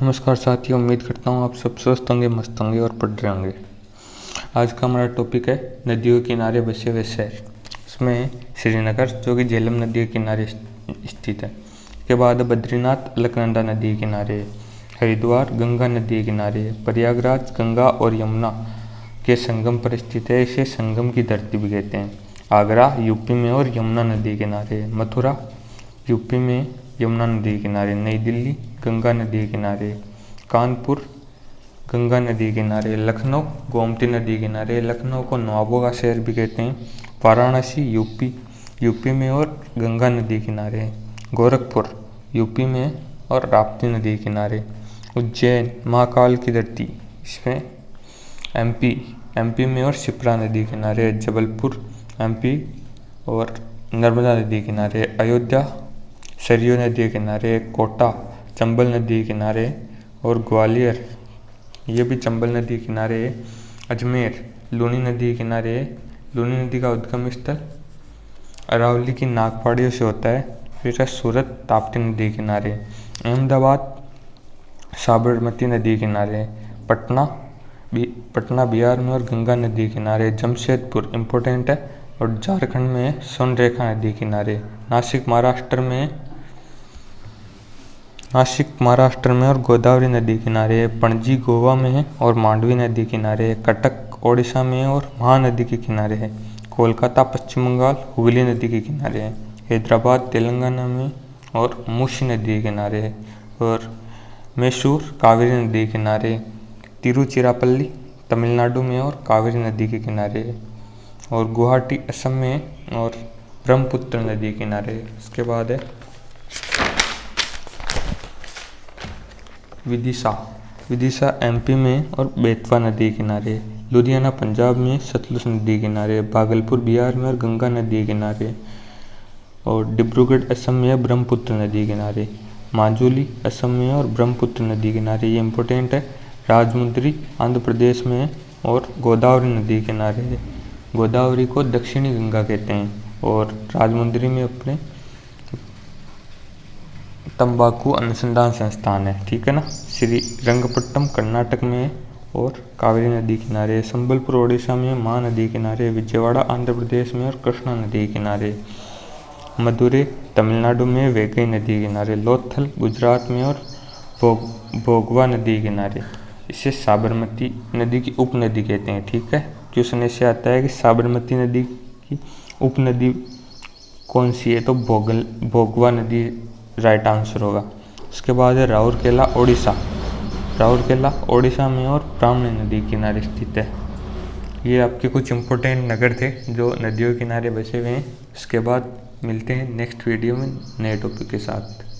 नमस्कार साथियों, उम्मीद करता हूँ आप सब स्वस्थ होंगे, मस्त होंगे और पढ़ रहे होंगे। आज का हमारा टॉपिक है नदियों के किनारे बसे हुए शहर। इसमें श्रीनगर जो कि झेलम नदी के किनारे स्थित है। इसके बाद बद्रीनाथ अलकनंदा नदी के किनारे, हरिद्वार गंगा नदी के किनारे, प्रयागराज गंगा और यमुना के संगम पर स्थित है। इसे संगम की धरती भी कहते हैं। आगरा यूपी में और यमुना नदी के किनारे, मथुरा यूपी में यमुना नदी के किनारे, नई दिल्ली गंगा नदी के किनारे, कानपुर गंगा नदी के किनारे, लखनऊ गोमती नदी के किनारे। लखनऊ को नवाबों का शहर भी कहते हैं। वाराणसी यूपी में और गंगा नदी के किनारे, गोरखपुर यूपी में और राप्ती नदी के किनारे, उज्जैन महाकाल की धरती, इसमें एमपी में और शिप्रा नदी के किनारे, जबलपुर एमपी और नर्मदा नदी के किनारे, अयोध्या सरयू नदी के किनारे, कोटा चंबल नदी के किनारे और ग्वालियर ये भी चंबल नदी के किनारे, अजमेर लूनी नदी के किनारे। लूनी नदी का उद्गम स्थल अरावली की नागपाड़ियों से होता है। फिर है सूरत ताप्ती नदी के किनारे, अहमदाबाद साबरमती नदी के किनारे, पटना बिहार में और गंगा नदी के किनारे, जमशेदपुर इम्पोर्टेंट है और झारखंड में सोनरेखा नदी के किनारे, नासिक महाराष्ट्र में और गोदावरी नदी किनारे, पणजी गोवा में है और मांडवी नदी किनारे, कटक ओडिशा में और महानदी के किनारे है, कोलकाता पश्चिम बंगाल हुगली नदी के किनारे है, हैदराबाद तेलंगाना में और मूसी नदी के किनारे है, और मैसूर कावेरी नदी के किनारे, तिरुचिरापल्ली तमिलनाडु में और कावेरी नदी के किनारे है, और गुवाहाटी असम में और ब्रह्मपुत्र नदी के किनारे। इसके बाद है विदिशा एमपी में और बेतवा नदी के किनारे, लुधियाना पंजाब में सतलुज नदी के किनारे, भागलपुर बिहार में और गंगा नदी के किनारे, और डिब्रूगढ़ असम में ब्रह्मपुत्र नदी के किनारे, माजुली असम में और ब्रह्मपुत्र नदी के किनारे ये इंपॉर्टेंट है, राजमुंद्री आंध्र प्रदेश में और गोदावरी नदी के किनारे है। गोदावरी को दक्षिणी गंगा कहते हैं और राजमुंद्री में अपने तंबाकू अनुसंधान संस्थान है, ठीक है ना। श्रीरंगपट्टनम कर्नाटक में और कावेरी नदी किनारे, संबलपुर ओडिशा में महानदी किनारे, विजयवाड़ा आंध्र प्रदेश में और कृष्णा नदी किनारे, मदुरै तमिलनाडु में वैगई नदी किनारे, लोथल गुजरात में और भोगवा नदी किनारे। इसे साबरमती नदी की उपनदी कहते हैं, ठीक है। क्वेश्चन ऐसे आता है कि साबरमती नदी की उपनदी कौन सी है, तो भोगवा नदी राइट आंसर होगा। इसके बाद है राउरकेला ओडिशा में और ब्राह्मणी नदी किनारे स्थित है। ये आपके कुछ इंपॉर्टेंट नगर थे जो नदियों के किनारे बसे हुए हैं। इसके बाद मिलते हैं नेक्स्ट वीडियो में नए टॉपिक के साथ।